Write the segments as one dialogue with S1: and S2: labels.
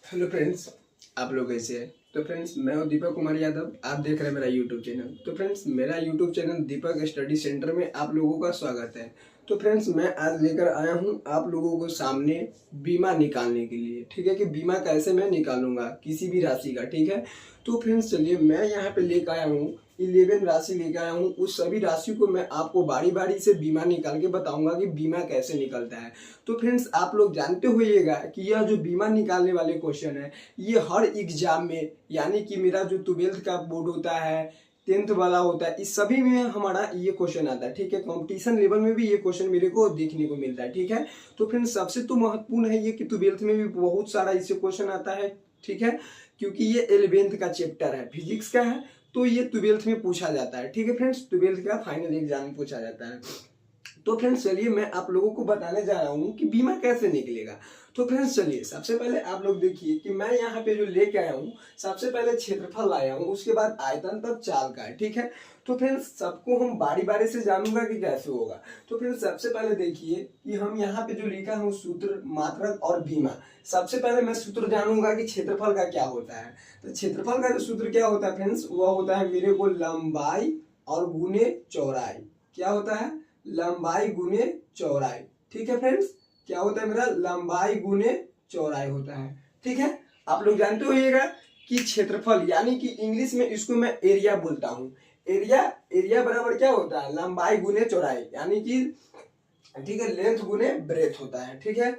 S1: Hello friends, आप लोग कैसे हैं। तो फ्रेंड्स, मैं हूं दीपक कुमार यादव। आप देख रहे हैं मेरा यूट्यूब चैनल। तो फ्रेंड्स, मेरा यूट्यूब चैनल दीपक स्टडी सेंटर में आप लोगों का स्वागत है। तो फ्रेंड्स, मैं आज लेकर आया हूं आप लोगों को सामने बीमा निकालने के लिए। ठीक है कि बीमा कैसे मैं निकालूंगा किसी भी राशि का। ठीक है, तो फ्रेंड्स चलिए, मैं यहाँ पे लेकर आया हूँ 11 राशि लेकर आया हूँ। उस सभी राशि को मैं आपको बारी बारी से बीमा निकाल के बताऊंगा कि बीमा कैसे निकलता है। तो फ्रेंड्स, आप लोग जानते होइएगा कि यह जो बीमा निकालने वाले क्वेश्चन है, ये हर एग्जाम में, यानी कि मेरा जो 12th का बोर्ड होता है, 10th वाला होता है, इस सभी में हमारा ये क्वेश्चन आता है। ठीक है, कंपटीशन लेवल में भी ये क्वेश्चन मेरे को देखने को मिलता है। ठीक है, तो फ्रेंड्स, सबसे तो महत्वपूर्ण है ये कि 12th में भी बहुत सारा इससे क्वेश्चन आता है। ठीक है, क्योंकि ये 11th का चैप्टर है, फिजिक्स का है, तो ये 12th में पूछा जाता है। ठीक है फ्रेंड्स, 12th का फाइनल एग्जाम में पूछा जाता है। तो फ्रेंड्स चलिए, मैं आप लोगों को बताने जा रहा हूँ कि बीमा कैसे निकलेगा। तो फ्रेंड्स चलिए, सबसे पहले आप लोग देखिए कि मैं यहाँ पे जो लेके आया हूँ, सबसे पहले क्षेत्रफल लाया हूँ, उसके बाद आयतन, तब चाल का है। ठीक है, तो फ्रेंड्स सबको हम बारी बारी से जानूंगा कि कैसे होगा। तो फ्रेंड्स सबसे पहले देखिए कि हम यहाँ पे जो लिखा हूँ सूत्र, मात्रक और बीमा। सबसे पहले मैं सूत्र जानूंगा कि क्षेत्रफल का क्या होता है। तो क्षेत्रफल का जो सूत्र क्या होता है फ्रेंड्स, वह होता है मेरे को लंबाई और गुने चौड़ाई। क्या होता है? लंबाई गुने चौड़ाई। ठीक है फ्रेंड्स, क्या होता है मेरा? लंबाई गुने चौड़ाई होता है। ठीक है, आप लोग जानते होइएगा कि क्षेत्रफल, यानी कि इंग्लिश में इसको मैं एरिया बोलता हूँ। एरिया एरिया बराबर क्या होता है? लंबाई गुने चौड़ाई, यानी कि ठीक है, लेंथ गुने ब्रेथ होता है। ठीक है,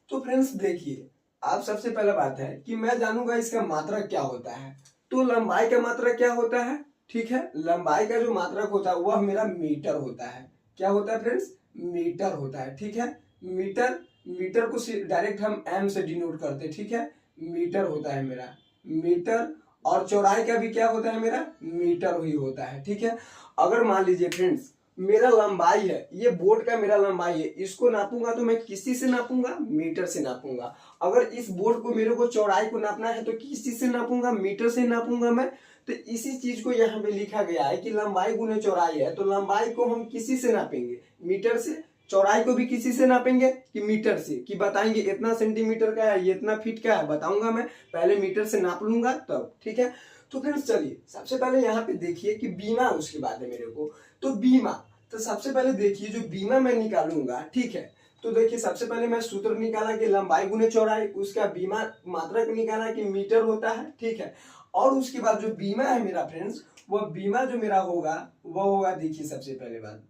S1: तो फ्रेंड्स देखिए, आप सबसे पहला बात है कि मैं जानूंगा इसका मात्रक क्या होता है। तो लंबाई का मात्रक क्या होता है? ठीक है, लंबाई का जो मात्रक होता है वह मेरा मीटर होता है। क्या होता है फ्रेंड्स? मीटर होता है। ठीक है, मीटर, मीटर को डायरेक्ट हम एम से डिनोट करते हैं। ठीक है, मीटर होता है मेरा, मीटर। और चौड़ाई का भी क्या होता है मेरा? मीटर ही होता है। ठीक है, अगर मान लीजिए फ्रेंड्स, मेरा लंबाई है, ये बोर्ड का मेरा लंबाई है, इसको नापूंगा तो मैं किसी से नापूंगा? मीटर से नापूंगा। अगर इस बोर्ड को, मेरे को चौड़ाई को नापना है तो किस चीज से नापूंगा? मीटर से नापूंगा मैं। तो इसी चीज को यहाँ पे लिखा गया है कि लंबाई गुने चौड़ाई है, तो लंबाई को हम किसी से नापेंगे? मीटर से। चौड़ाई को भी किसी से नापेंगे? कि मीटर से। कि बताएंगे इतना सेंटीमीटर का है, ये इतना फीट का है, बताऊंगा मैं, पहले मीटर से नाप लूंगा तब। ठीक है, तो फ्रेंड्स चलिए, सबसे पहले यहाँ पे देखिए कि बीमा, उसके बाद है मेरे को। तो बीमा, तो सबसे पहले देखिए जो बीमा मैं निकालूंगा। ठीक है, तो देखिए सबसे पहले मैं सूत्र निकाला कि लंबाई गुने चौड़ाई, उसका बीमा मात्रक निकाला कि मीटर होता है। ठीक है, और उसके बाद जो बीमा है मेरा फ्रेंड्स, वह बीमा जो मेरा होगा वह होगा, देखिए सबसे पहले बात,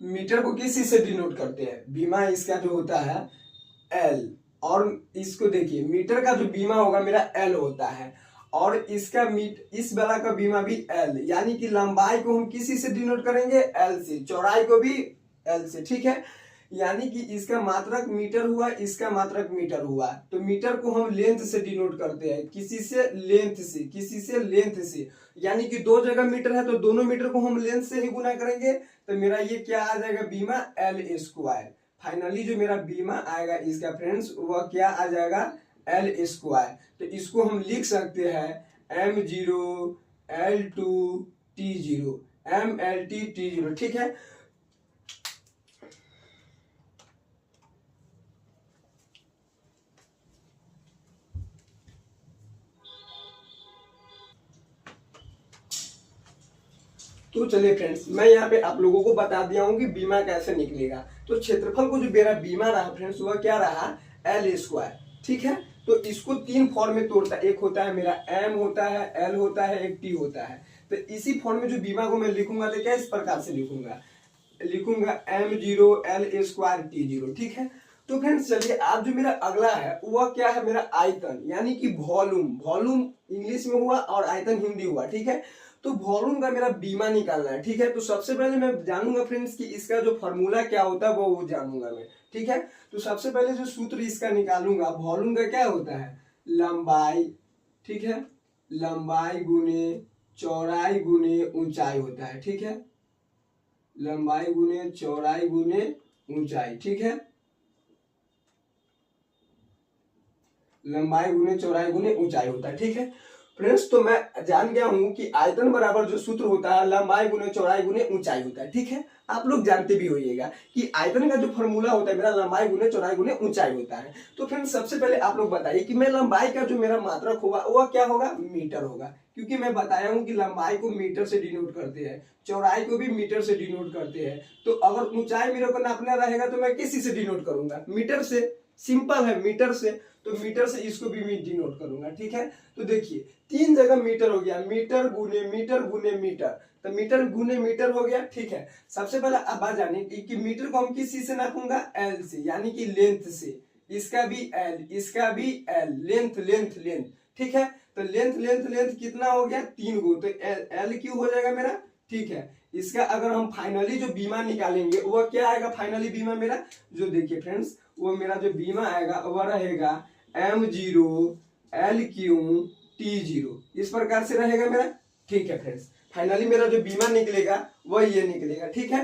S1: मीटर को किस चीज से डिनोट करते हैं? बीमा इसका जो होता है एल। और इसको देखिए, मीटर का जो बीमा होगा मेरा एल होता है, और इसका इस वाला का बीमा भी एल, यानी कि लंबाई को हम किसी से डिनोट करेंगे? एल से। चौड़ाई को भी एल से। ठीक है, यानी कि इसका मात्रक मीटर हुआ, इसका मात्रक मीटर हुआ। तो मीटर को हम लेंथ से डिनोट करते हैं, किसी से? लेंथ से। किसी से? लेंथ से। यानी कि दो जगह मीटर है तो दोनों मीटर को हम लेंथ से ही गुना करेंगे, तो मेरा ये क्या आ जाएगा? बीमा एल स्क्वायर। फाइनली जो मेरा बीमा आएगा इसका फ्रेंड्स, वह क्या आ जाएगा? L square. तो इसको हम लिख सकते हैं M0L2T0, MLT T0। ठीक है, तो चलिए फ्रेंड्स, मैं यहाँ पे आप लोगों को बता दिया हूँ कि बीमा कैसे निकलेगा। तो क्षेत्रफल को जो मेरा बीमा रहा फ्रेंड्स, वह क्या रहा? L square. ठीक है, तो इसको तीन फॉर्म में तोड़ता है। एक होता है मेरा एम होता है, एल होता है, एक टी होता है। तो इसी फॉर्म में जो बीमा को मैं लिखूंगा तो क्या इस प्रकार से लिखूंगा, M0L2T0। ठीक है, तो फ्रेंड्स चलिए, आप जो मेरा अगला है वह क्या है? मेरा आयतन, यानी कि वॉल्यूम। वॉल्यूम इंग्लिश में हुआ और आयतन हिंदी हुआ। ठीक है, तो वॉल्यूम का मेरा बीमा निकालना है। ठीक है, तो सबसे पहले मैं जानूंगा फ्रेंड्स कि इसका जो फॉर्मूला क्या होता है वो जानूंगा मैं। ठीक है, तो सबसे पहले जो सूत्र इसका निकालूंगा, वॉल्यूम का क्या होता है? लंबाई। ठीक है, लंबाई गुने चौड़ाई गुने ऊंचाई होता है। ठीक है, लंबाई गुने चौड़ाई गुने ऊंचाई। ठीक है, लंबाई गुने चौड़ाई गुने ऊंचाई होता है। ठीक है, फ्रेंड्स तो मैं जान गया हूं कि आयतन बराबर जो सूत्र होता है लंबाई गुने चौड़ाई गुने ऊंचाई होता है, ठीक है। आप लोग जानते भी होइएगा कि आयतन का जो फॉर्मूला होता है मेरा लंबाई गुने चौड़ाई गुने ऊंचाई होता है। तो फ्रेंड्स सबसे पहले आप लोग बताइए कि मैं लंबाई का जो मेरा मात्रक होगा वह क्या होगा, मीटर होगा, क्योंकि मैं बताया हूं कि लंबाई को मीटर से डिनोट करते हैं, चौड़ाई को भी मीटर से डिनोट करते हैं। तो अगर ऊंचाई मेरे को नापना रहेगा तो मैं किसी से डिनोट करूंगा, मीटर से। सिंपल है, मीटर से। तो मीटर से इसको भी मैं डिनोट करूंगा, ठीक है। तो देखिए 3 जगह मीटर हो गया, मीटर गुने मीटर, तो मीटर गुने मीटर हो गया, ठीक है। सबसे पहले अब बात जानिए कि मीटर को हम किस चीज से नापूंगा, एल से, यानी कि लेंथ से। इसका भी एल, इसका भी एल, लेंथ लेंथ लेंथ, ठीक है। तो लेंथ लेंथ लेंथ कितना हो गया, 3 गो, तो एल क्यू हो जाएगा मेरा, ठीक है। इसका अगर हम फाइनली जो बीमा निकालेंगे वह क्या आएगा, फाइनली बीमा मेरा जो देखिए फ्रेंड्स, वो मेरा जो बीमा आएगा वह रहेगा m0 LQ T0, इस प्रकार से रहेगा मेरा, ठीक है फ्रेंड्स। फाइनली मेरा जो बीमा निकलेगा वह ये निकलेगा, ठीक है।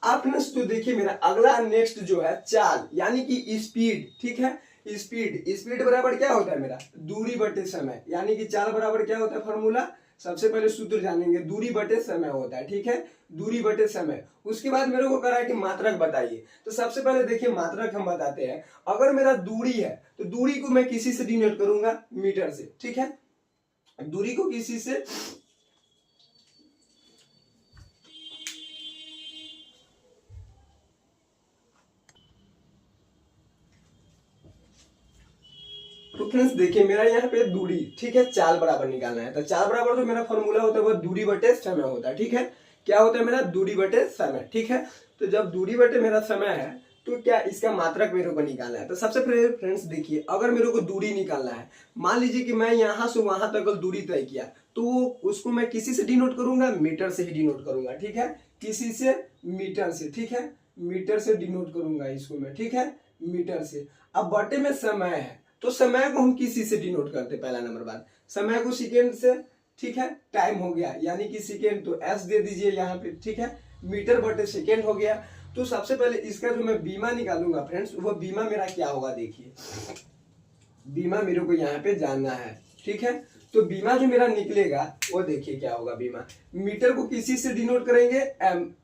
S1: अब फ्रेंड्स तो देखिए मेरा अगला नेक्स्ट जो है चाल, यानी कि स्पीड, ठीक है। स्पीड, स्पीड बराबर क्या होता है मेरा, दूरी बटे समय, यानी कि चाल बराबर क्या होता है फॉर्मूला, सबसे पहले सूत्र जानेंगे, दूरी बटे समय होता है, ठीक है। दूरी बटे समय। उसके बाद मेरे को करा है कि मात्रक बताइए, तो सबसे पहले देखिए मात्रक हम बताते हैं। अगर मेरा दूरी है तो दूरी को मैं किसी से डिनोट करूंगा, मीटर से, ठीक है। दूरी को किसी से, तो फ्रेंड्स देखिए मेरा यहाँ पे दूरी, ठीक है, चाल बराबर निकालना है। तो चाल बराबर जो मेरा फॉर्मूला होता है वो दूरी बटे समय होता है, ठीक है। क्या होता है मेरा, दूरी बटे समय, ठीक है। तो जब दूरी बटे मेरा समय है तो क्या इसका मात्रक मेरे को निकालना है। तो सबसे पहले फ्रेंड्स देखिए, अगर मेरे को दूरी निकालना है, मान लीजिए कि मैं यहाँ से वहां तक दूरी तय किया, तो उसको मैं किसी से डिनोट करूंगा, मीटर से ही डिनोट करूंगा, ठीक है। किसी से, मीटर से, ठीक है। मीटर से डिनोट करूंगा इसको मैं, ठीक है, मीटर से। अब बटे में समय है, तो समय को हम किसी से डिनोट करते, पहला नंबर बात, समय को सेकेंड से, ठीक है। टाइम हो गया यानी कि सेकेंड, तो एस दे दीजिए यहाँ पे, ठीक है। मीटर बटे सेकेंड हो गया। तो सबसे पहले इसका जो मैं बीमा निकालूंगा फ्रेंड्स, वो बीमा मेरा क्या होगा, देखिए बीमा मेरे को यहाँ पे जानना है, ठीक है। तो बीमा जो मेरा निकलेगा वो देखिए क्या होगा, बीमा मीटर को किसी से डिनोट करेंगे,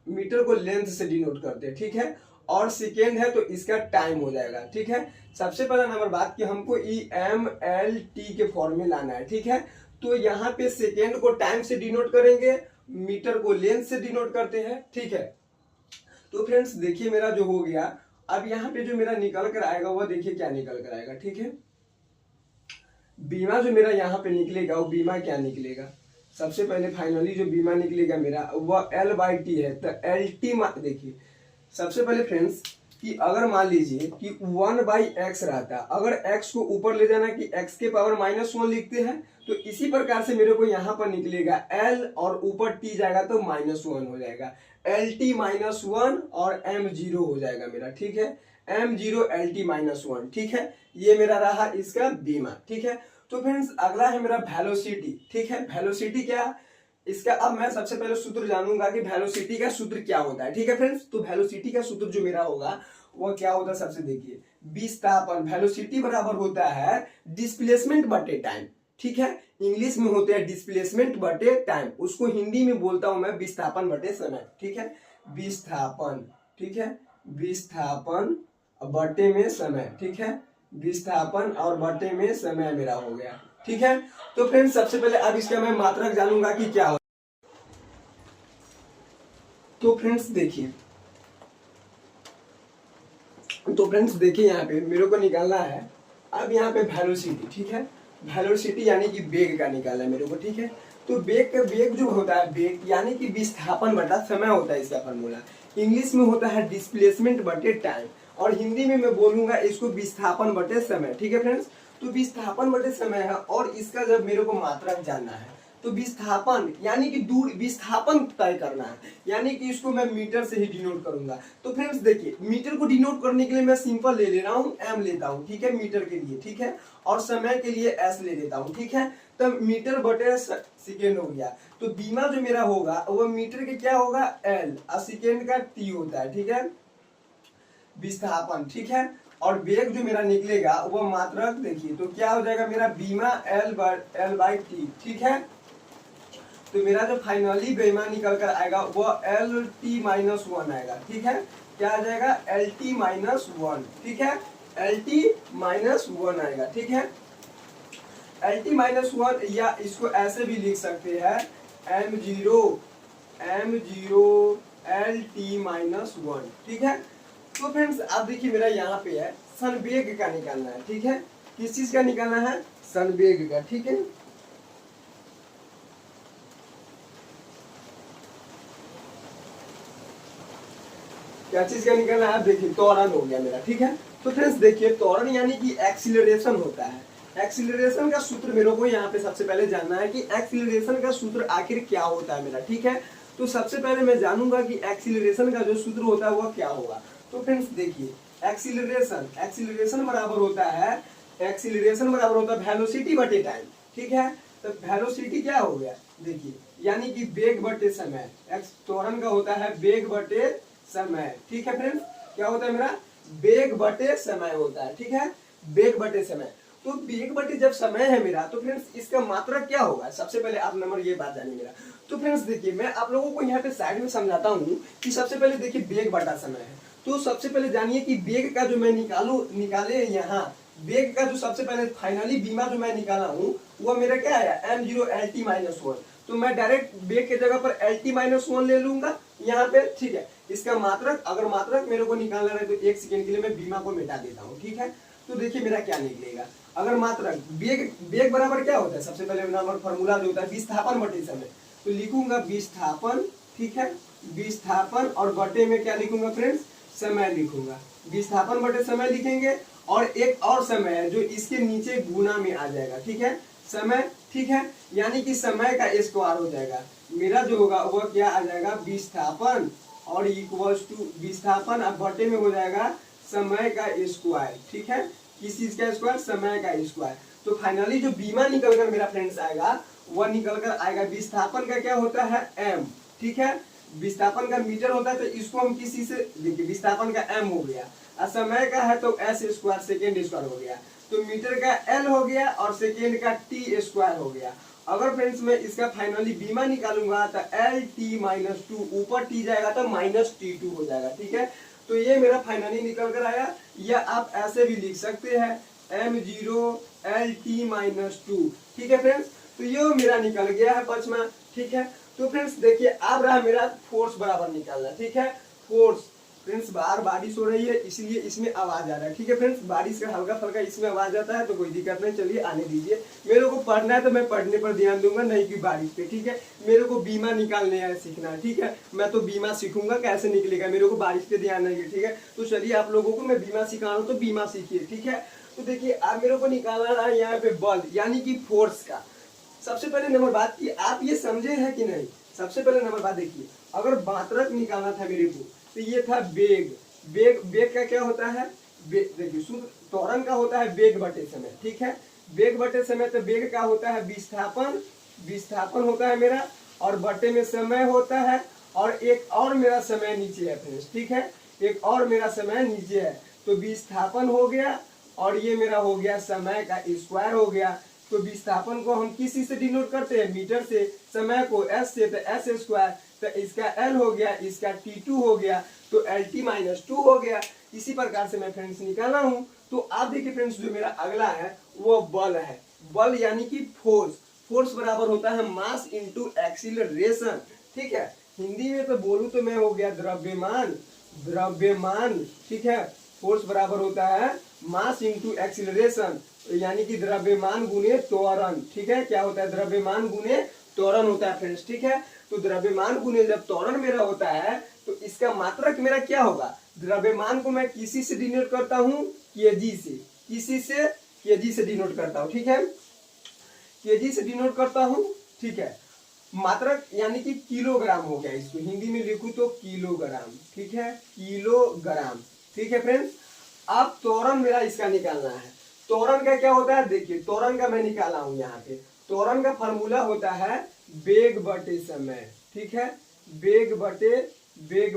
S1: मीटर को लेंथ से डिनोट करते हैं, ठीक है। और सेकेंड है तो इसका टाइम हो जाएगा, ठीक है। सबसे पहला नंबर बात कि हमको EMLT के फॉर्म में लाना है, ठीक है। तो यहाँ पे सेकेंड को टाइम से डिनोट करेंगे, मीटर को लेंथ से डिनोट करते हैं, ठीक है। तो फ्रेंड्स देखिए मेरा जो हो गया, अब यहाँ पे जो मेरा निकल कर आएगा वह देखिए क्या निकल कर आएगा, ठीक है। बीमा जो मेरा यहाँ पे निकलेगा वो बीमा क्या निकलेगा, सबसे पहले फाइनली जो बीमा निकलेगा मेरा वह L/T है। तो LT देखिए सबसे पहले फ्रेंड्स कि अगर मान लीजिए कि 1/x रहता, अगर x को ऊपर ले जाना कि x के पावर -1 लिखते हैं, तो इसी प्रकार से मेरे को यहाँ पर निकलेगा L और ऊपर t जाएगा तो -1 हो जाएगा, LT -1 और M0 हो जाएगा मेरा, ठीक है। M0 LT -1, ठीक है। ये मेरा रहा इसका बीमा, ठीक है। तो फ्रेंड्स अगला है मेरा वेलोसिटी, ठीक है। वेलोसिटी क्या, इसका अब मैं सबसे पहले सूत्र जानूंगा कि वेलोसिटी का सूत्र क्या होता है, ठीक है फ्रेंड्स। तो वेलोसिटी का सूत्र जो मेरा होगा वो क्या होता है, सबसे देखिए विस्थापन, वेलोसिटी बराबर होता है डिस्प्लेसमेंट बटे टाइम, ठीक है। इंग्लिश में होते हैं डिस्प्लेसमेंट बटे टाइम, उसको हिंदी में बोलता हूं मैं विस्थापन बटे समय, ठीक है। विस्थापन, ठीक है, विस्थापन बटे में समय, ठीक है। विस्थापन और बटे में समय मेरा हो गया, ठीक है। तो फ्रेंड्स सबसे पहले अब इसका मैं मात्रक जानूंगा कि क्या हो। तो फ्रेंड्स देखिए, यहाँ पे मेरे को निकालना है अब यहाँ पे वेलोसिटी, ठीक है। वेलोसिटी यानी कि वेग का निकालना है मेरे को, ठीक है। तो वेग का, वेग जो होता है वेग यानी कि विस्थापन बटा समय होता है इसका फॉर्मूला। इंग्लिश में होता है डिस्प्लेसमेंट बटे टाइम, और हिंदी में मैं बोलूंगा इसको विस्थापन बटे समय, ठीक है फ्रेंड्स। तो विस्थापन बटे समय है, और इसका जब मेरे को मात्रक जानना है तो विस्थापन यानी कि दूर, विस्थापन तय करना है, यानी कि इसको मैं मीटर से ही डिनोट करूंगा। तो फ्रेंड्स देखिए मीटर को डिनोट करने के लिए मैं सिंपल ले रहा हूँ, m लेता हूँ, ठीक है, मीटर के लिए, ठीक है। और समय के लिए s ले लेता हूँ, ठीक है। तो मीटर बटे सेकेंड हो गया। तो बीमा जो मेरा होगा वो मीटर के क्या होगा, L, और सेकेंड का T होता है, ठीक है, विस्थापन, ठीक है। और वेग जो मेरा निकलेगा वो मात्रक देखिए तो क्या हो जाएगा मेरा बीमा L/T, ठीक है। तो मेरा जो फाइनली बेमा निकल कर आएगा वो LT-1 आएगा, ठीक है। क्या आ जाएगा LT-1, ठीक है। LT-1 आएगा, ठीक है। LT-1 या इसको ऐसे भी लिख सकते हैं M0 LT-1, ठीक है। तो फ्रेंड्स आप देखिए मेरा यहाँ पे है संवेग का निकालना है, ठीक है। किस चीज का निकालना है? संवेग का, ठीक है। क्या चीज का निकालना है? देखिए त्वरण हो गया मेरा, ठीक है। तो फ्रेंड्स देखिए त्वरण यानी कि एक्सीलरेशन होता है। एक्सीलरेशन का सूत्र मेरे को यहाँ पे सबसे पहले जानना है कि एक्सीलरेशन का सूत्र आखिर क्या होता है मेरा, ठीक है। तो सबसे पहले मैं जानूंगा कि एक्सीलरेशन का जो सूत्र होता है वो क्या होगा। तो फ्रेंड्स देखिए एक्सीलरेशन बराबर होता है वेलोसिटी बटे टाइम, ठीक है। तो वेलोसिटी क्या हो गया देखिए यानी कि वेग बटे समय। त्वरण का होता है वेग बटे समय, ठीक है फ्रेंड्स। क्या होता है मेरा? वेग बटे समय होता है, ठीक है। वेग बटे समय। तो वेग बटे जब समय है मेरा तो फ्रेंड्स इसका मात्रक क्या होगा? सबसे पहले आप नंबर ये बात जानिए मेरा। तो फ्रेंड्स देखिए मैं आप लोगों को यहाँ पे साइड में समझाता हूँ कि सबसे पहले देखिए वेग बटा समय है। तो सबसे पहले जानिए कि वेग का जो मैं निकाले यहाँ वेग का जो सबसे पहले फाइनली बीमा जो मैं निकाला हूँ वो मेरा क्या आया M0 LT-1। तो मैं डायरेक्ट वेग के जगह पर LT-1 ले लूंगा यहाँ पे, ठीक है। इसका मात्रक अगर मात्रक मेरे को निकालना है तो 1 सेकंड के लिए मैं बीमा को मिटा देता हूँ, ठीक है। तो देखिए मेरा क्या निकलेगा अगर मात्रक वेग बराबर क्या होता है? सबसे पहले नंबर फॉर्मूला जो होता है विस्थापन बटे समय। तो लिखूंगा विस्थापन, ठीक है। विस्थापन और बटे में क्या लिखूंगा फ्रेंड्स? समय लिखूंगा। विस्थापन बटे समय लिखेंगे और एक और समय है जो इसके नीचे गुना में आ जाएगा, ठीक है। समय, ठीक है। यानी कि समय का स्क्वायर हो जाएगा मेरा जो होगा वह क्या आ जाएगा विस्थापन और इक्वल्स टू विस्थापन अब बटे में हो जाएगा समय का स्क्वायर, ठीक है। किस चीज का स्क्वायर? समय का स्क्वायर। तो फाइनली जो बीमा निकल कर मेरा फ्रेंड्स आएगा वह निकल कर आएगा विस्थापन का क्या होता है M, ठीक है। विस्थापन का मीटर होता है तो इसको हम किसी से देखिए विस्थापन का M हो गया और समय का है तो S स्क्वायर सेकेंड स्क्वायर हो गया। तो मीटर का L हो गया और सेकेंड का T स्क्वायर हो गया। अगर फ्रेंड्स मैं इसका फाइनली बीमा निकालूंगा तो LT-2 ऊपर T जाएगा तो -T2 हो जाएगा, ठीक है। तो ये मेरा फाइनली निकल कर आया या आप ऐसे भी लिख सकते हैं M0 LT-2, ठीक है फ्रेंड्स। तो ये मेरा निकल गया है पचमा, ठीक है। तो फ्रेंड्स देखिए अब रहा मेरा फोर्स बराबर निकालना, ठीक है। फोर्स फ्रेंड्स बाहर बारिश हो रही है इसलिए इसमें आवाज आ रहा है, ठीक है फ्रेंड्स। बारिश का हल्का फल्का इसमें आवाज आता है तो कोई दिक्कत नहीं, चलिए आने दीजिए। मेरे को पढ़ना है तो मैं पढ़ने पर ध्यान दूंगा, नहीं कि बारिश पे, ठीक है। मेरे को बीमा निकालने है सीखना है, ठीक है। मैं तो बीमा सीखूंगा कैसे निकलेगा, मेरे को बारिश पे ध्यान नहीं है, ठीक है। तो चलिए आप लोगों को मैं बीमा सिखा रहा हूँ तो बीमा सीखिए, ठीक है। तो देखिए आप मेरे को निकालना है यहाँ पे बल यानी कि फोर्स का। सबसे पहले नंबर बात की आप ये समझे हैं कि नहीं? सबसे पहले नंबर बात देखिए अगर मात्रक निकालना था मेरे को तो ये था वेग का क्या होता है? देखिए सूत्र त्वरण का होता है वेग बटे समय, ठीक है। वेग बटे समय तो वेग का होता है विस्थापन होता है मेरा और बटे में समय होता है और एक और मेरा समय नीचे है फ्रेंड्स, ठीक है। एक और मेरा समय नीचे है तो विस्थापन हो गया और ये मेरा हो गया समय का स्क्वायर हो गया। तो विस्थापन को हम किसी से डिनोट करते हैं? मीटर से। समय को S से तो S स्क्वायर, तो इसका L हो गया, इसका T2 हो गया तो LT-2 हो गया। इसी प्रकार से मैं फ्रेंड्स निकाला हूं। तो आप देखिए फ्रेंड्स जो मेरा अगला है वो बल है। बल यानी कि फोर्स बराबर होता है मास इंटू एक्सीलरेशन, ठीक है। हिंदी में तो बोलूं तो मैं हो गया द्रव्यमान, ठीक है। फोर्स बराबर होता है मास इंटू एक्सीलरेशन यानी कि द्रव्यमान गुने त्वरण, ठीक है। क्या होता है? द्रव्यमान गुने त्वरण होता है फ्रेंड्स, ठीक है। तो द्रव्यमान गुने जब त्वरण मेरा होता है तो इसका मात्रक मेरा क्या होगा? द्रव्यमान को मैं किसी से डिनोट करता हूँ? केजी से। किसी से? केजी से डिनोट करता हूँ, ठीक है। केजी से डिनोट करता हूँ, ठीक है। मात्रक यानी कि किलोग्राम हो गया, इसको हिंदी में लिखूं तो किलोग्राम, ठीक है। किलोग्राम, ठीक है फ्रेंड्स। अब त्वरण मेरा इसका निकालना है। त्वरण का क्या होता है? देखिए त्वरण का मैं निकाला हूं यहाँ पे। त्वरण का फॉर्मूला होता है वेग बटे समय, ठीक है। वेग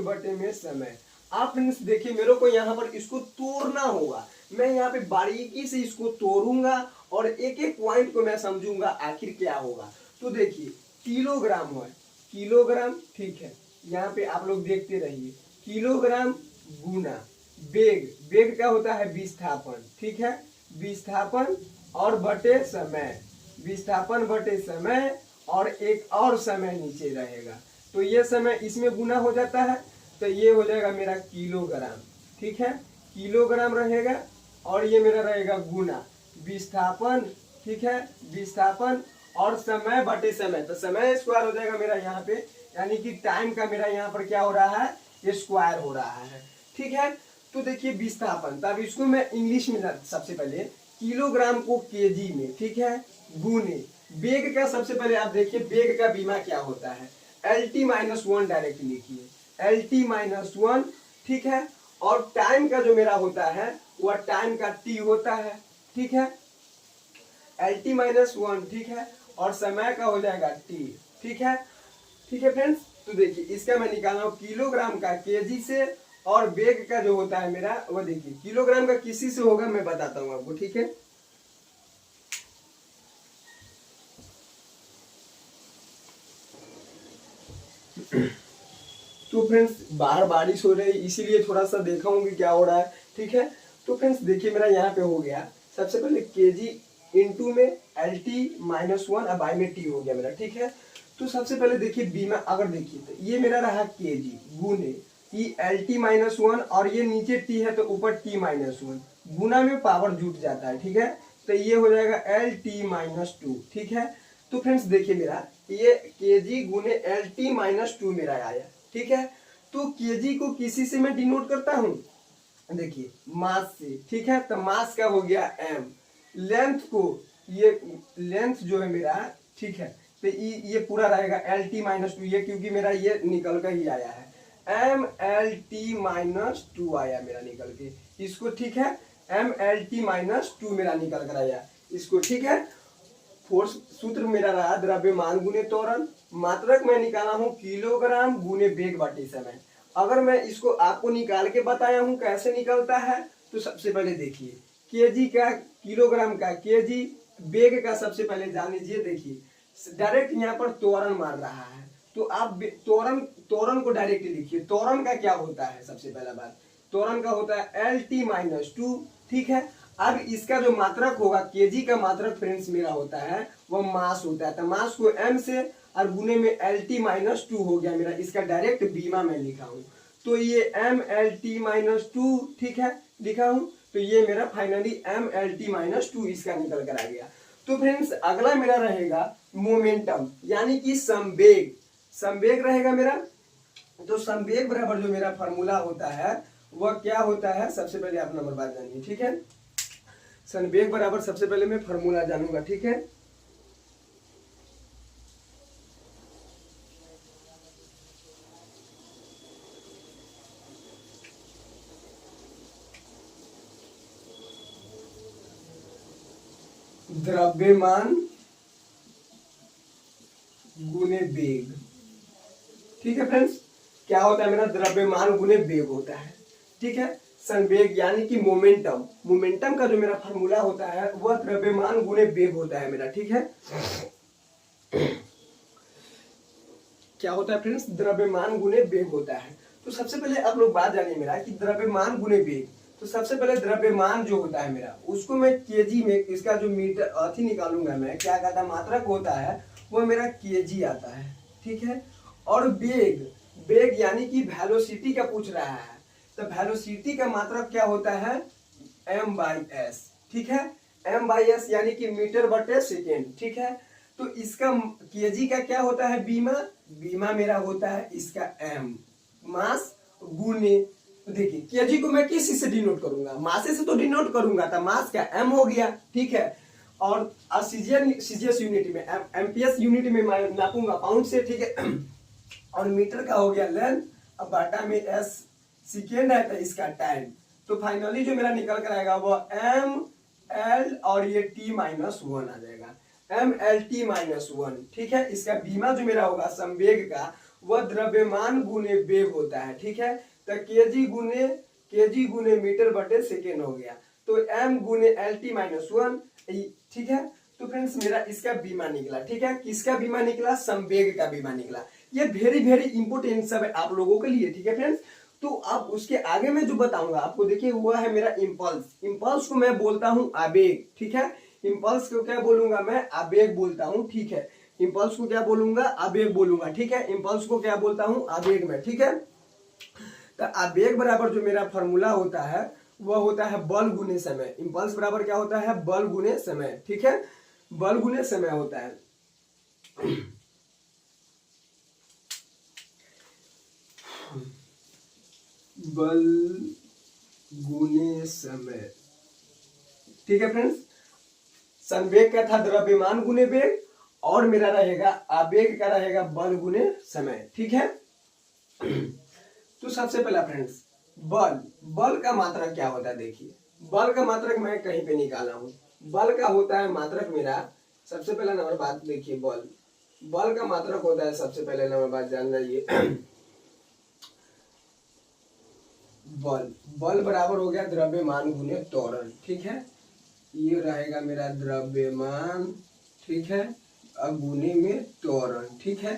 S1: बटे में समय। आप फ्रेंड्स देखिए, मेरे को यहाँ पर इसको तोड़ना होगा। मैं यहाँ पे बारीकी से इसको तोड़ूंगा और एक एक पॉइंट को मैं समझूंगा आखिर क्या होगा। तो देखिए, किलोग्राम है, किलोग्राम, ठीक है। यहाँ पे आप लोग देखते रहिए, किलोग्राम गुना बेग, बेग क्या होता है, विस्थापन, ठीक है। विस्थापन और बटे समय, विस्थापन बटे समय, और एक और समय नीचे रहेगा, तो ये समय इसमें गुना हो जाता है, तो ये हो जाएगा मेरा किलोग्राम, ठीक है। किलोग्राम रहेगा और ये मेरा रहेगा गुना विस्थापन, ठीक है। विस्थापन और समय बटे समय, तो समय स्क्वायर हो जाएगा मेरा यहाँ पे, यानी कि टाइम का मेरा यहाँ पर क्या हो रहा है, ये स्क्वायर हो रहा है, ठीक है। तो देखिए विस्थापन, तब इसको मैं इंग्लिश में सबसे पहले किलोग्राम को केजी में, ठीक है, गुने बेग का। सबसे पहले आप देखिए बेग का बीमा क्या होता है, LT-1 डायरेक्ट लिखिए, LT-1, ठीक है। और टाइम का जो मेरा होता है वह टाइम का T होता है, ठीक है, LT-1, ठीक है। और समय का हो जाएगा T, ठीक है, ठीक है फ्रेंड्स। तो देखिए इसका मैं निकाल रहा हूँ किलोग्राम का केजी से, और बेग का जो होता है मेरा वो देखिए किलोग्राम का किसी से होगा मैं बताता हूँ आपको, ठीक है। तो फ्रेंड्स बाहर बारिश हो रही है इसीलिए थोड़ा सा देखा हूँ कि क्या हो रहा है, ठीक है। तो फ्रेंड्स देखिए मेरा यहाँ पे हो गया, सबसे पहले केजी इंटू में LT-1 अब बाई में T हो गया मेरा, ठीक है। तो सबसे पहले देखिए बीमा, अगर देखिए तो ये मेरा रहा केजी गुने ये LT-1 और ये नीचे T है तो ऊपर T-1, गुना में पावर जुट जाता है, ठीक है। तो ये हो जाएगा LT-2, ठीक है। तो फ्रेंड्स देखिए मेरा ये केजी गुने LT-2 मेरा आया, ठीक है। तो केजी को किसी से मैं डिनोट करता हूँ, देखिए मास से, ठीक है। तो मास का हो गया m, लेंथ को, ये लेंथ जो है मेरा, ठीक है, तो ये पूरा रहेगा LT-2, ये क्योंकि मेरा ये निकल कर ही आया है, MLT-2 आया मेरा निकल के इसको, ठीक है। MLT-2 मेरा निकल कर आया इसको, ठीक है। फोर्स सूत्र मेरा रहा द्रव्यमान गुने त्वरण, मात्रक मैं निकाला हूं किलोग्राम गुने बेग बटे समय। अगर मैं इसको आपको निकाल के बताया हूं कैसे निकलता है, तो सबसे पहले देखिए केजी का, किलोग्राम का केजी, बेग का सबसे पहले जान लीजिए। देखिए डायरेक्ट यहाँ पर त्वरण मार रहा है, तो आप त्वरण, त्वरण को डायरेक्ट लिखिए। त्वरण का क्या होता है, सबसे पहला बात त्वरण का होता है LT-2, ठीक है। अब इसका जो मात्रक होगा, केजी का मात्रक फ्रेंड्स मेरा होता है वह मास होता है, तो मास को m से और गुने में LT-2 हो गया मेरा, इसका डायरेक्ट बीमा मैं लिखा हूं, तो ये MLT-2, ठीक है, लिखा हूं। तो ये मेरा फाइनली MLT-2 इसका निकल कर आ गया। तो फ्रेंड्स अगला मेरा रहेगा मोमेंटम, यानी कि संवेग, संवेग रहेगा मेरा। तो संवेग बराबर जो मेरा फॉर्मूला होता है वह क्या होता है, सबसे पहले आप नंबर बात जानिए, ठीक है। संवेग बराबर सबसे पहले मैं फॉर्मूला जानूंगा, ठीक है। द्रव्यमान गुने बेग, ठीक है फ्रेंड्स। क्या होता है मेरा, द्रव्यमान गुने बेग होता है, ठीक है। संवेग यानी कि मोमेंटम, मोमेंटम का जो मेरा फार्मूला होता है वह द्रव्यमान गुने बेग होता है मेरा, ठीक है। क्या होता है फ्रेंड्स, द्रव्यमान गुने बेग होता है। तो सबसे पहले आप लोग बात जानिए मेरा कि द्रव्यमान गुने बेग, तो सबसे पहले द्रव्यमान जो होता है मेरा उसको मैं केजी में, इसका जो मीटर अथी निकालूंगा मैं, क्या कहता है मात्रक होता है वो मेरा केजी आता है, ठीक है। और बेग, बेग यानी कि वेलोसिटी का पूछ रहा है, तो वेलोसिटी का मात्रक क्या होता है m/s, ठीक है। m/s यानी कि मीटर बटे सेकेंड, ठीक है। तो इसका केजी का क्या होता है बीमा, बीमा मेरा होता है इसका m, मास गुने, देखिए केजी को मैं किस से डिनोट करूंगा, मासे से तो डिनोट करूंगा, तो मास का m हो गया, ठीक है। और सीजीएस यूनिट में, एमपीएस यूनिट में मैं नापूंगा पाउंड से, ठीक है। और मीटर का हो गया लेंथ, अब बाटा में s सेकेंड है तो इसका टाइम। तो फाइनली जो मेरा निकल कर आएगा वो ML और ये T-1 आ जाएगा, MLT-1, ठीक है। इसका बीमा जो मेरा होगा संवेग का वह द्रव्यमान गुने वेग होता है, ठीक है। तो केजी गुने मीटर बटे सेकेंड हो गया, तो m गुने LT-1, ठीक है। तो फ्रेंड्स मेरा इसका बीमा निकला, ठीक है। किसका बीमा निकला? संवेग का बीमा निकला। ये वेरी वेरी इंपोर्टेंट सब है आप लोगों के लिए, ठीक है फ्रेंड्स। तो अब उसके आगे मैं जो बताऊंगा आपको, देखिए हुआ है मेरा इम्पल्स। इम्पल्स को मैं बोलता हूं आवेग, ठीक है। इम्पल्स को क्या बोलूंगा मैं? आवेग बोलता हूं, ठीक है। इम्पल्स को क्या बोलूंगा? आवेग बोलूंगा, ठीक है। इम्पल्स को क्या बोलता हूं? आवेग में, ठीक है। तो आवेग बराबर जो मेरा फॉर्मूला होता है वह होता है बल गुने समय। इम्पल्स बराबर क्या होता है? बल गुने समय, ठीक है। बल गुने समय होता है। बल गुने समय, ठीक है फ्रेंड्स। संवेग का था द्रव्यमान गुने वेग, और मेरा रहेगा आवेग का रहेगा बल गुने समय, ठीक है। तो सबसे पहला फ्रेंड्स, बल का मात्रक क्या होता है? देखिए बल का मात्रक मैं कहीं पे निकाला हूं। बल का होता है मात्रक मेरा, सबसे पहला नंबर बात देखिए, बल का मात्रक होता है, सबसे पहले नंबर बात जान जाइए। बल बराबर हो गया द्रव्यमान गुने त्वरण, ठीक है। ये रहेगा मेरा द्रव्यमान, ठीक है, गुने में त्वरण, ठीक है।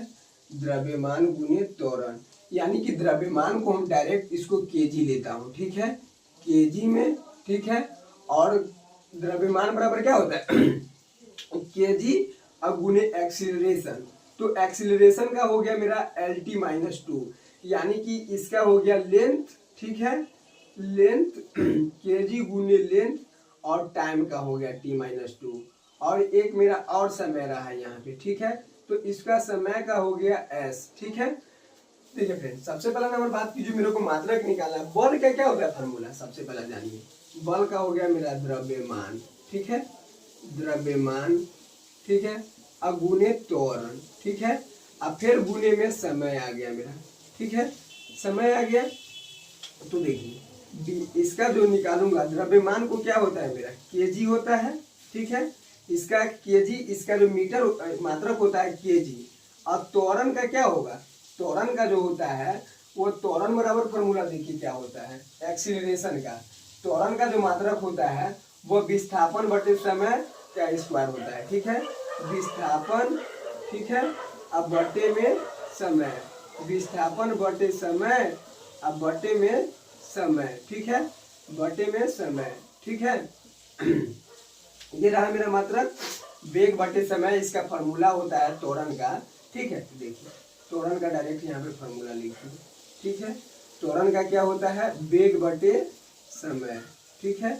S1: द्रव्यमान गुने त्वरण, यानी कि द्रव्यमान को हम डायरेक्ट इसको केजी लेता हूं, ठीक है, केजी में, ठीक है। और द्रव्यमान बराबर क्या होता है? केजी गुने एक्सीलरेशन। तो एक्सीलरेशन का हो गया मेरा LT-2, यानी कि इसका हो गया लेंथ, ठीक है। लेंथ केजी गुने लेंथ, और टाइम का हो गया T-2, और एक मेरा और समय रहा है यहाँ पे, ठीक है। तो इसका समय का हो गया S, ठीक है। ठीक है फ्रेंड, सबसे पहला नंबर बात की जो मेरे को मात्रक निकाला है, बल का क्या होता है फॉर्मूला? सबसे पहला जानिए। बल का हो गया मेरा द्रव्यमान, ठीक है, द्रव्यमान, ठीक है, अगुने त्वरण, ठीक है। अब फिर गुने में समय आ गया मेरा, ठीक है, समय आ गया। तो देखिए इसका जो निकालूंगा, द्रव्यमान को क्या होता है मेरा? केजी होता है, ठीक है। इसका केजी, इसका जो मीटर मात्रक होता है केजी। और त्वरण का क्या होगा? त्वरण का जो होता है वो त्वरण बराबर फॉर्मूला देखिए क्या होता है, एक्सीलरेशन का। त्वरण का जो मात्रक होता है वो विस्थापन बटे समय का स्क्वायर होता है, ठीक है। विस्थापन, ठीक है, अब बटे में समय, विस्थापन बटे समय, अब बटे में समय, ठीक है, बटे में समय, ठीक है। ये रहा मेरा मात्रक, वेग बटे समय इसका फॉर्मूला होता है त्वरण का, ठीक है। देखिए त्वरण का डायरेक्ट यहाँ पे फॉर्मूला लिखिए, ठीक है। त्वरण का क्या होता है? वेग बटे समय, ठीक है,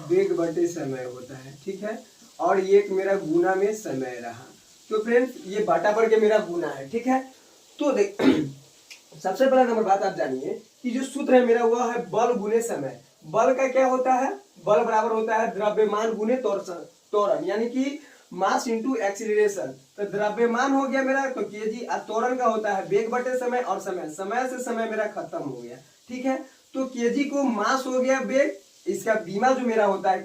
S1: वेग बटे समय होता है, ठीक है। और ये एक मेरा गुना में समय रहा। तो फ्रेंड्स ये बाटा पड़ के मेरा गुना है, ठीक है। तो देख सबसे पहला नंबर बात आप जानिए कि जो सूत्र है मेरा वह है बल गुने समय। बल का क्या होता है? बल बराबर होता है द्रव्यमान गुने त्वरण, यानी कि मास इंटू एक्सीलरेशन। तो द्रव्यमान हो गया मेरा तो केजी, और त्वरण का होता है वेग बटे समय, और समय, समय से समय मेरा खत्म हो गया, ठीक है। तो केजी को मास हो गया वेग, इसका बीमा जो मेरा होता है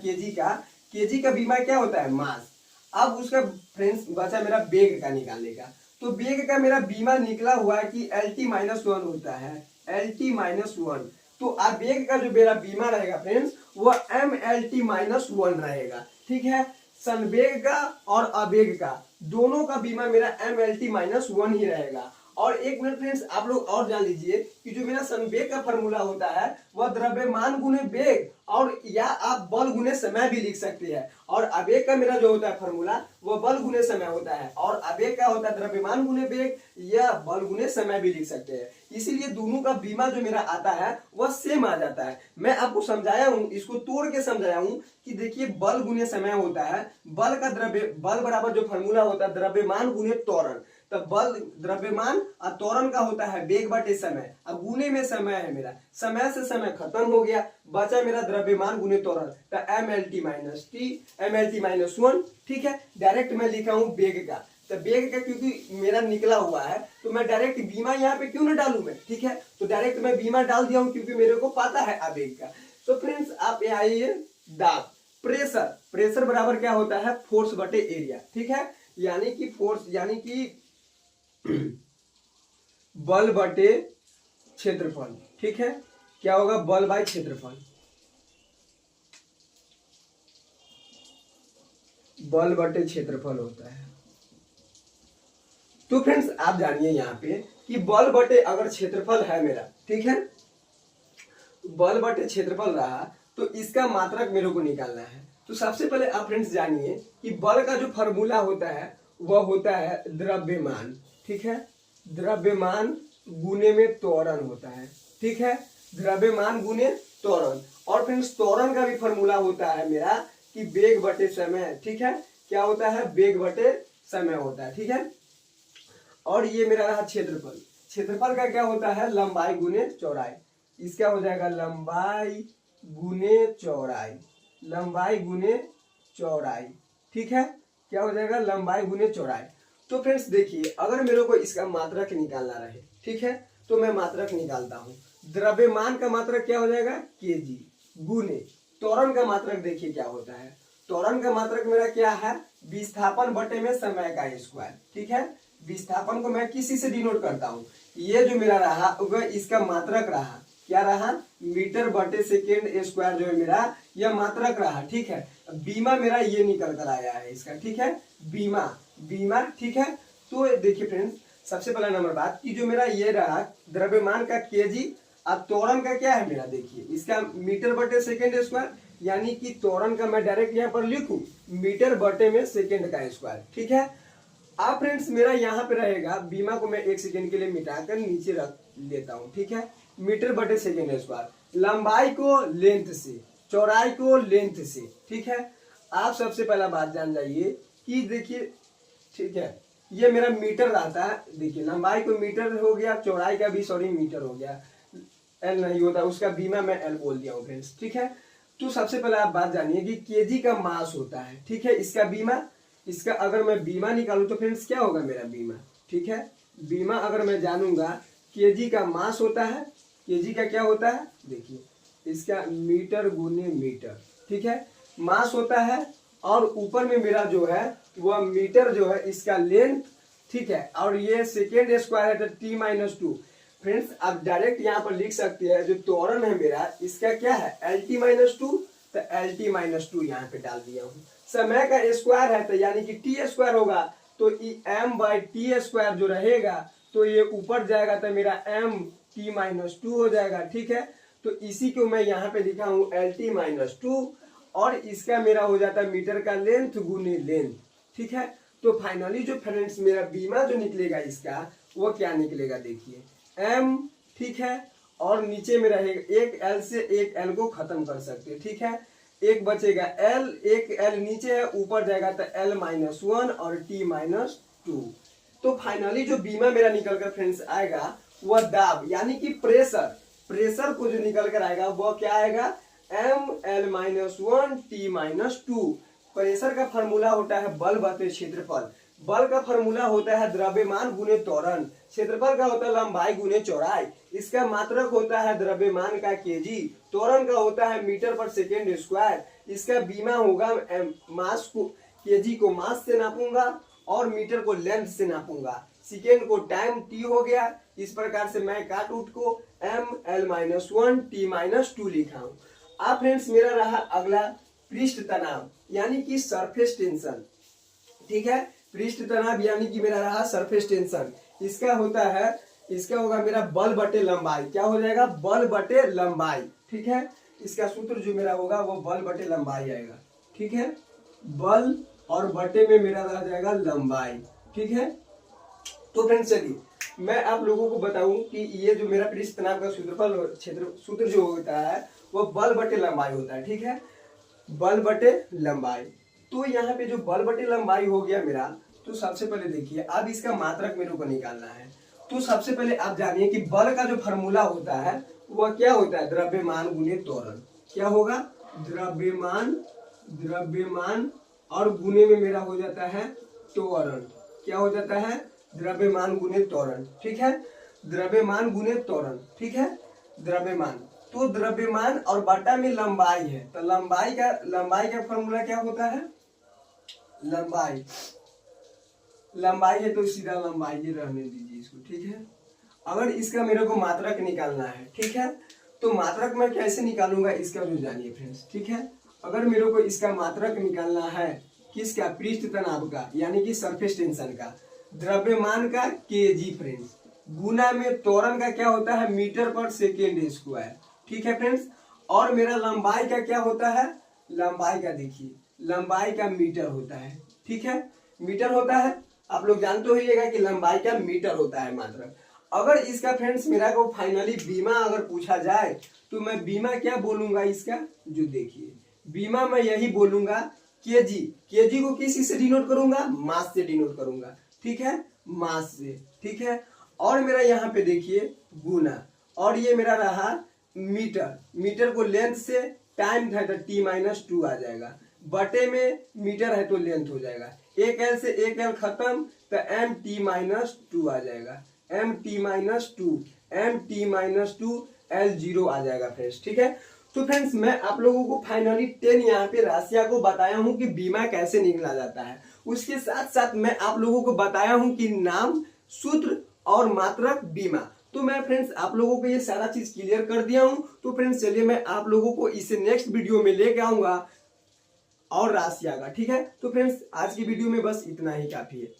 S1: केजी का बीमा क्या होता है? मास। अब उसका फ्रेंड्स बचा मेरा वेग का निकालने का। तो वेग का मेरा बीमा निकला हुआ है कि LT-1 होता है, LT-1। तो आवेग का जो मेरा बीमा रहेगा फ्रेंड्स वो MLT-1 रहेगा, ठीक है। संवेग का और आवेग का दोनों का बीमा मेरा MLT-1 ही रहेगा। और एक मिनट फ्रेंड्स आप लोग और जान लीजिए कि जो मेरा संवेग का फॉर्मूला होता है वह द्रव्यमान गुने वेग, और या आप बल गुने समय भी लिख सकते हैं। और आवेग का मेरा जो होता है फॉर्मूला वह बल गुने समय होता है, और आवेग का होता है द्रव्यमान गुने वेग या बल गुने समय भी लिख सकते हैं। इसीलिए दोनों का बीमा जो मेरा आता है वह सेम आ जाता है। मैं आपको समझाया हूं, इसको तोड़ के समझाया हूं कि देखिए बल गुने समय होता है, बल बराबर जो फॉर्मूला होता है द्रव्यमान गुने त्वरण। तो बल द्रव्यमान और त्वरण का होता है वेग बटे समय, अब गुने में समय है मेरा, समय से समय खत्म हो गया, बचा मेरा द्रव्यमान गुने त्वरण, तो MLT-1, ठीक है। डायरेक्ट मैं लिखा हूं वेग का। तो वेग का क्योंकि मेरा निकला हुआ है तो मैं डायरेक्ट बीमा यहाँ पे क्यों ना डालू मैं, ठीक है। तो डायरेक्ट मैं बीमा डाल दिया हूं क्योंकि मेरे को पता है आवेग का। तो फ्रेंड्स आप यहाँ आइए, दाब, प्रेशर बराबर क्या होता है? फोर्स बटे एरिया, ठीक है। यानी कि फोर्स, यानी कि बल बटे क्षेत्रफल, ठीक है, क्या होगा, बल बाय क्षेत्रफल, बल बटे क्षेत्रफल होता है। तो फ्रेंड्स आप जानिए यहाँ पे कि बल बटे अगर क्षेत्रफल है मेरा, ठीक है, बल बटे क्षेत्रफल रहा तो इसका मात्रक मेरे को निकालना है। तो सबसे पहले आप फ्रेंड्स जानिए कि बल का जो फॉर्मूला होता है वह होता है द्रव्यमान, ठीक है, द्रव्यमान गुने में त्वरण होता है, ठीक है, द्रव्यमान गुने त्वरण। और फ्रेंड्स त्वरण का भी फॉर्मूला होता है मेरा कि वेग बटे समय, ठीक है, क्या होता है, वेग बटे समय होता है, ठीक है। और ये मेरा रहा क्षेत्रफल, क्षेत्रफल का क्या होता है, लंबाई गुने चौड़ाई, इसका हो जाएगा लंबाई गुने चौड़ाई, लंबाई गुने चौड़ाई, ठीक है, क्या हो जाएगा, लंबाई गुने चौड़ाई। तो फ्रेंड्स देखिए अगर मेरे को इसका मात्रक निकालना रहे, ठीक है, तो मैं मात्रक निकालता हूँ। द्रव्यमान का मात्रक क्या हो जाएगा, केजी, गुने त्वरण का मात्रक देखिए क्या होता है, त्वरण का मात्रक मेरा क्या है, विस्थापन बटे में समय का स्क्वायर, ठीक है। विस्थापन को मैं किसी से डिनोट करता हूँ, ये जो मेरा रहा वह इसका मात्रक रहा, क्या रहा, मीटर बटे सेकेंड स्क्वायर जो है मेरा यह मात्रक रहा, ठीक है। बीमा मेरा ये निकल कर आया है इसका, ठीक है, बीमा, बीमा, ठीक है। तो देखिए फ्रेंड्स सबसे पहला नंबर बात कि जो मेरा ये रहा द्रव्यमान का केजी, अब त्वरण का क्या है मेरा, देखिए इसका मीटर बटे सेकेंड स्क्वायर, यानी कि त्वरण का मैं डायरेक्ट यहाँ पर लिखूं मीटर बटे में सेकेंड का स्क्वायर, ठीक है। अब फ्रेंड्स मेरा यहाँ पे रहेगा, बीमा को मैं 1 सेकेंड के लिए मिटाकर नीचे रख लेता हूँ, ठीक है, मीटर बटे सेकेंड स्क्वायर, लंबाई को लेंथ से, चौड़ाई को लेंथ से, ठीक है। आप सबसे पहला बात जान जाइए कि देखिए, ठीक है, ये मेरा मीटर रहता है, देखिए लंबाई को मीटर हो गया, चौड़ाई का भी सॉरी मीटर हो गया, एल नहीं होता उसका, बीमा मैं एल बोल दिया हूँ फ्रेंड्स, ठीक है। तो सबसे पहले आप बात जानिए कि केजी का मास होता है, ठीक है, इसका बीमा, इसका अगर मैं बीमा निकालूं तो फ्रेंड्स क्या होगा मेरा बीमा, ठीक है, बीमा अगर मैं जानूंगा केजी का मास होता है, केजी का क्या होता है, देखिए इसका मीटर गुने मीटर, ठीक है, मास होता है। और ऊपर में मेरा जो है वह मीटर जो है इसका लेंथ, ठीक है, और ये सेकेंड स्क्वायर है तो टी माइनस टू। फ्रेंड्स आप डायरेक्ट यहाँ पर लिख सकते हैं जो त्वरण है मेरा इसका क्या है, एल टी माइनस टू, तो एल टी माइनस टू यहाँ पे डाल दिया हूँ। समय का स्क्वायर है तो यानी कि टी स्क्वायर होगा, तो एम बाई टी स्क्वायर जो रहेगा तो ये ऊपर जाएगा तो मेरा एम टी माइनस टू हो जाएगा, ठीक है। तो इसी को मैं यहाँ पे लिखा हूँ एल टी माइनस टू, और इसका मेरा हो जाता है मीटर का लेंथ गुने लेंथ, ठीक है। तो फाइनली जो फ्रेंड्स मेरा बीमा जो निकलेगा इसका वो क्या निकलेगा, देखिए एम, ठीक है, और नीचे में रहेगा एक एल से एक एल को खत्म कर सकते हैं, ठीक है, एक बचेगा एल, एक एल नीचे है, ऊपर जाएगा तो एल माइनस वन और टी माइनस टू। तो फाइनली जो बीमा मेरा निकल कर फ्रेंड्स आएगा वह दाब यानी कि प्रेशर, प्रेशर को जो निकल कर आएगा वह क्या आएगा, M L minus one T minus two. Pressure का फॉर्मूला होता है बल बटे क्षेत्रफल, बल का फॉर्मूला होता है द्रव्यमान गुने त्वरण, क्षेत्रफल का होता है लंबाई गुने चौड़ाई, इसका मात्रक होता है द्रव्यमान का केजी, त्वरण का होता है मीटर पर सेकेंड स्क्वायर, इसका बीमा होगा मास को, केजी को मास से नापूंगा और मीटर को लेंथ से नापूंगा, सेकेंड को टाइम टी हो गया। इस प्रकार से मैं काट उठ को M L minus one T minus two लिखा हूँ। अब फ्रेंड्स मेरा रहा अगला पृष्ठ तनाव यानी कि सरफेस टेंशन, ठीक है, पृष्ठ तनाव यानी कि मेरा रहा सरफेस टेंशन, इसका होता है, इसका होगा मेरा बल बटे लंबाई, क्या हो जाएगा, बल बटे लंबाई, ठीक है, इसका सूत्र जो मेरा होगा वो बल बटे लंबाई आएगा, ठीक है, बल और बटे में मेरा रह जाएगा लंबाई, ठीक है। तो फ्रेंड्स चलिए मैं आप लोगों को बताऊं कि ये जो मेरा पृष्ठ तनाव का सूत्रफल क्षेत्र सूत्र जो होता है वो बल बटे लंबाई होता है, ठीक है, बल बटे लंबाई। तो यहाँ पे जो बल बटे लंबाई हो गया मेरा, तो सबसे पहले देखिए अब इसका मात्रक मेरे को निकालना है। तो सबसे पहले आप जानिए कि बल का जो फॉर्मूला होता है वह क्या होता है, द्रव्यमान गुने त्वरण, क्या होगा, द्रव्यमान, द्रव्यमान और गुने में मेरा हो जाता है त्वरण, क्या हो जाता है, द्रव्यमान गुने त्वरण, ठीक है, द्रव्यमान गुने त्वरण, ठीक है, द्रव्यमान। तो द्रव्यमान और बटा में लंबाई है, तो लंबाई का फॉर्मूला क्या होता है, लंबाई, लंबाई है तो सीधा लंबाई ये रहने दीजिए इसको, ठीक है। अगर इसका मेरे को मात्रक निकालना है, ठीक है, तो मात्रक मैं कैसे निकालूंगा इसका जो जानिए फ्रेंड्स, ठीक है। अगर मेरे को इसका मात्रक निकालना है किसका, पृष्ठ तनाव का यानी कि सरफेस टेंशन का, द्रव्यमान का केजी फ्रेंड्स, गुना में त्वरण का क्या होता है मीटर पर सेकेंड स्क्वायर, ठीक है फ्रेंड्स। और मेरा लंबाई का क्या होता है, लंबाई का देखिए, लंबाई का मीटर होता है, ठीक है, मीटर होता है। आप लोग जानते होइएगा कि लंबाई का मीटर होता है मात्रक। अगर इसका फ्रेंड्स मेरा को फाइनली बीमा अगर पूछा जाए तो मैं बीमा क्या बोलूंगा इसका, जो देखिए बीमा मैं यही बोलूंगा केजी। केजी को किस से डिनोट करूंगा, मास से डिनोट करूंगा, ठीक है, मास से, ठीक है। और मेरा यहाँ पे देखिए गुना, और ये मेरा रहा मीटर, मीटर को लेंथ से, टाइम है तो t-2 आ जाएगा, बटे में मीटर है तो लेंथ हो जाएगा, एक एल से एक एल खत्म तो mt-2 आ जाएगा, mt-2 mt-2 L0 आ जाएगा फ्रेंड्स, ठीक है। तो फ्रेंड्स मैं आप लोगों को फाइनली 10 यहाँ पे राशियां को बताया हूँ कि बीमा कैसे निकला जाता है। उसके साथ साथ मैं आप लोगों को बताया हूँ कि नाम, सूत्र और मात्रक बीमा। तो मैं फ्रेंड्स आप लोगों को ये सारा चीज क्लियर कर दिया हूँ। तो फ्रेंड्स चलिए मैं आप लोगों को इसे नेक्स्ट वीडियो में लेके आऊंगा और राशियां का, ठीक है। तो फ्रेंड्स आज की वीडियो में बस इतना ही काफी है।